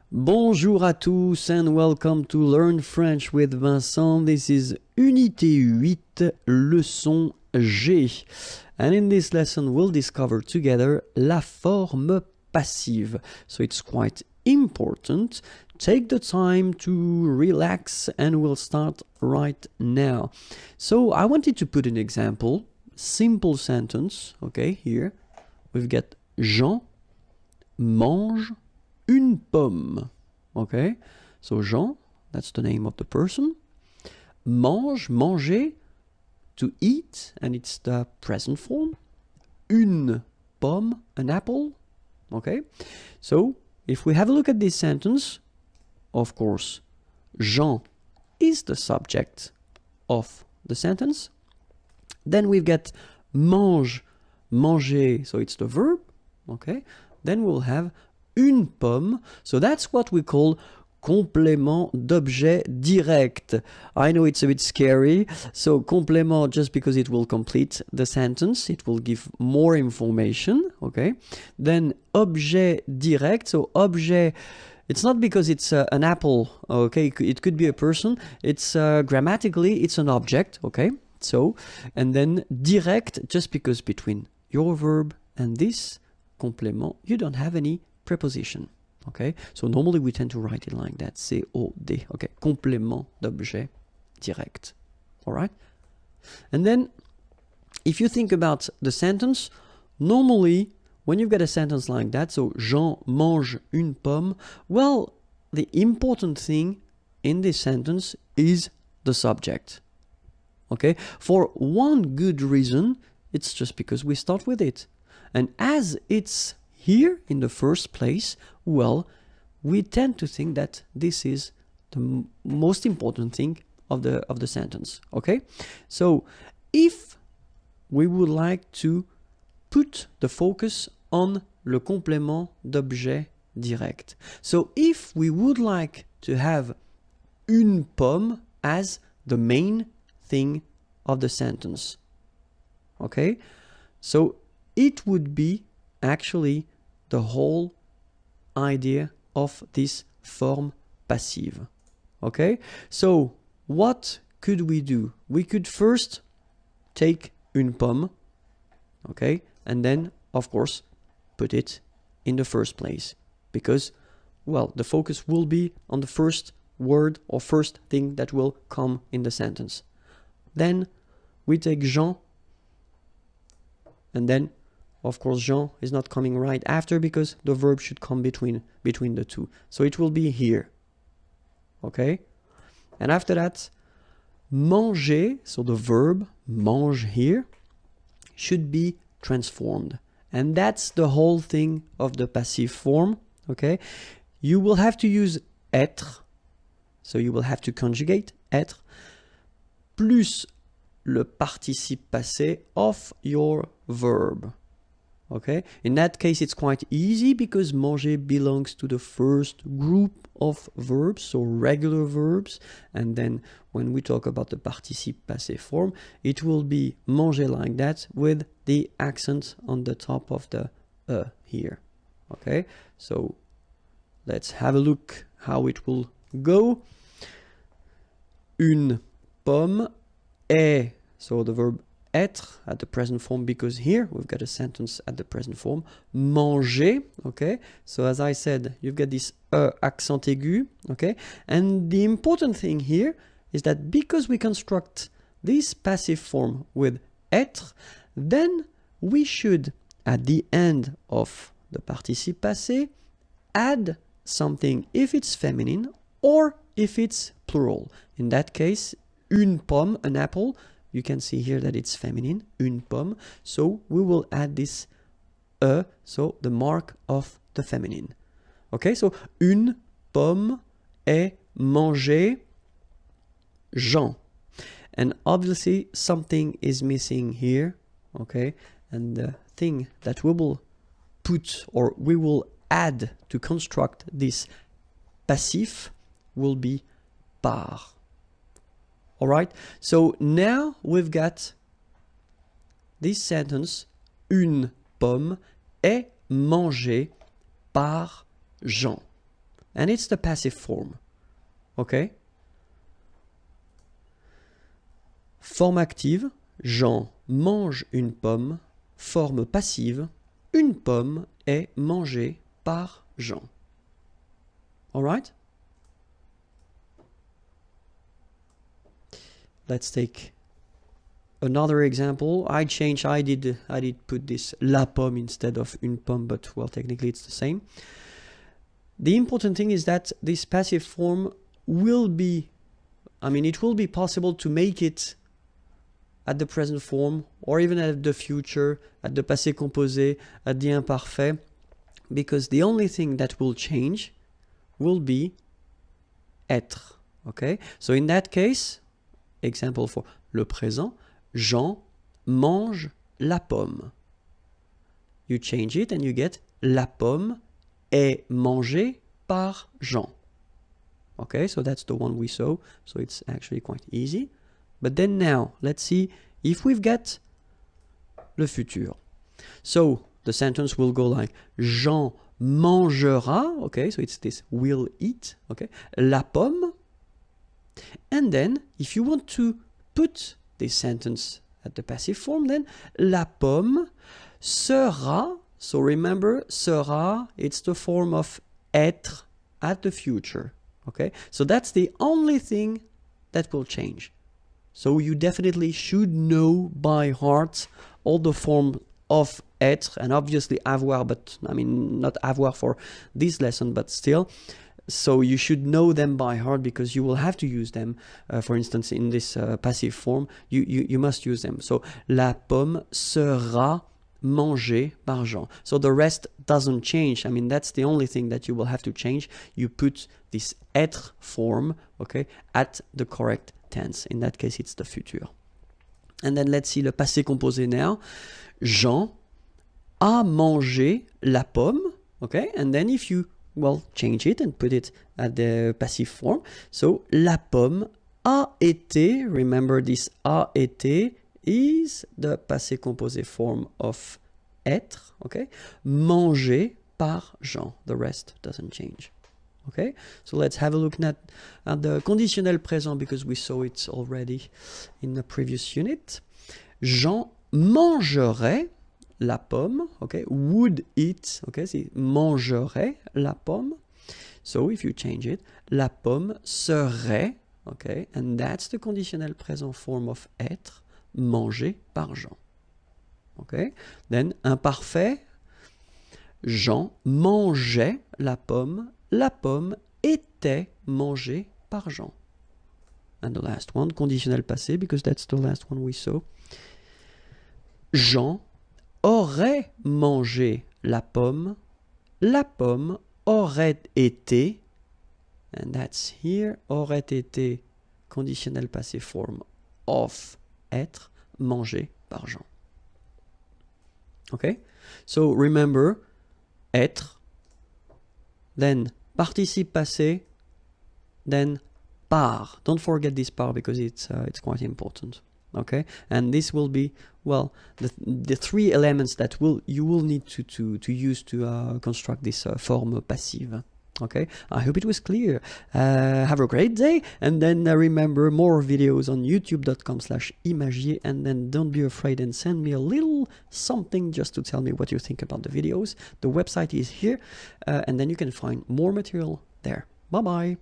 Bonjour à tous and welcome to Learn French with Vincent. This is Unité 8, leçon G. And in this lesson we'll discover together la forme passive. So it's quite important. Take the time to relax and we'll start right now. So I wanted to put an example, simple sentence, okay, here. We've got Jean mange une pomme. Okay, so Jean, that's the name of the person. Mange, manger, to eat, and it's the present form. Une pomme, an apple. Okay, so if we have a look at this sentence, of course, Jean is the subject of the sentence. Then we've got mange, manger, so it's the verb. Okay, then we'll have une pomme, so that's what we call complément d'objet direct. I know it's a bit scary, so complément just because it will complete the sentence, it will give more information, okay? Then objet direct, so objet, it's not because it's an apple, okay? It could be a person, it's grammatically, it's an object, okay? So, and then direct, just because between your verb and this complément, you don't have any preposition, okay? So normally we tend to write it like that, COD, okay? Complément d'objet direct, all right? And then if you think about the sentence, normally when you've got a sentence like that, so Jean mange une pomme, well, the important thing in this sentence is the subject, okay? For one good reason, it's just because we start with it. And as it's here in the first place, well, we tend to think that this is the most important thing of the sentence, okay? So if we would like to put the focus on le complément d'objet direct, so if we would like to have une pomme as the main thing of the sentence, okay? So it would be actually the whole idea of this form passive, okay? So what could we do? We could first take une pomme, okay? And then, of course, put it in the first place because, well, the focus will be on the first word or first thing that will come in the sentence. Then we take Jean, and then of course, Jean is not coming right after because the verb should come between the two. So it will be here. Okay? And after that, manger, so the verb mange here, should be transformed. And that's the whole thing of the passive form. Okay? You will have to use être. So you will have to conjugate être plus le participe passé of your verb. Okay, in that case it's quite easy because manger belongs to the first group of verbs, so regular verbs, and then when we talk about the participe passé form, it will be manger like that with the accent on the top of the here. Okay, so let's have a look how it will go. Une pomme est, so the verb être at the present form, because here we've got a sentence at the present form. Manger, okay? So as I said, you've got this accent aigu, okay? And the important thing here is that because we construct this passive form with être, then we should, at the end of the participe passé, add something if it's feminine or if it's plural. In that case, une pomme, an apple. You can see here that it's feminine, une pomme. So we will add this so the mark of the feminine. Okay, so une pomme est mangée Jean. And obviously something is missing here, okay? And the thing that we will put or we will add to construct this passif will be par. All right, so now we've got this sentence, une pomme est mangée par Jean. and it's the passive form. Okay? Forme active, Jean mange une pomme. Forme passive, une pomme est mangée par Jean. All right? Let's take another example. I did put this la pomme instead of une pomme, but well, technically it's the same. The important thing is that this passive form will be, it will be possible to make it at the present form, or even at the future, at the passé composé, at the imparfait, because the only thing that will change will be être. Okay? So in that case, example for le présent, Jean mange la pomme. You change it and you get la pomme est mangée par Jean. Okay, so that's the one we saw, so it's actually quite easy. But then now, let's see if we've got le futur. So the sentence will go like Jean mangera, okay, so it's this will eat, okay, la pomme. And then if you want to put this sentence at the passive form, then la pomme sera, so remember sera, it's the form of être at the future, okay? So that's the only thing that will change. So you definitely should know by heart all the form of être, and obviously avoir, but not avoir for this lesson, but still. So you should know them by heart because you will have to use them. For instance, in this passive form, you must use them. So la pomme sera mangée par Jean. So the rest doesn't change. That's the only thing that you will have to change. You put this être form, okay, at the correct tense. In that case, it's the futur. And then let's see le passé composé now. Jean a mangé la pomme, okay? And then if you, change it and put it at the passive form. So, la pomme a été, remember this a été is the passé composé form of être, okay? Mangé par Jean. The rest doesn't change. Okay, so let's have a look at the conditionnel présent because we saw it already in the previous unit. Jean mangerait la pomme, okay, would eat, okay, c'est mangerait la pomme. So if you change it, la pomme serait, okay, and that's the conditionnel présent form of être, mangé par Jean. Okay, then imparfait, Jean mangeait la pomme était mangée par Jean. And the last one, conditionnel passé, because that's the last one we saw. Jean aurait mangé la pomme aurait été, and that's here, aurait été, conditionnel passé form of être, mangé par Jean. Okay? So remember, être, then participe passé, then par. Don't forget this par because it's quite important. Okay, and this will be the three elements that you will need to use to construct this form passive. Okay, I hope it was clear. Have a great day, and then remember more videos on youtube.com/imagier, and then don't be afraid and send me a little something just to tell me what you think about the videos. The website is here, and then you can find more material there. Bye bye.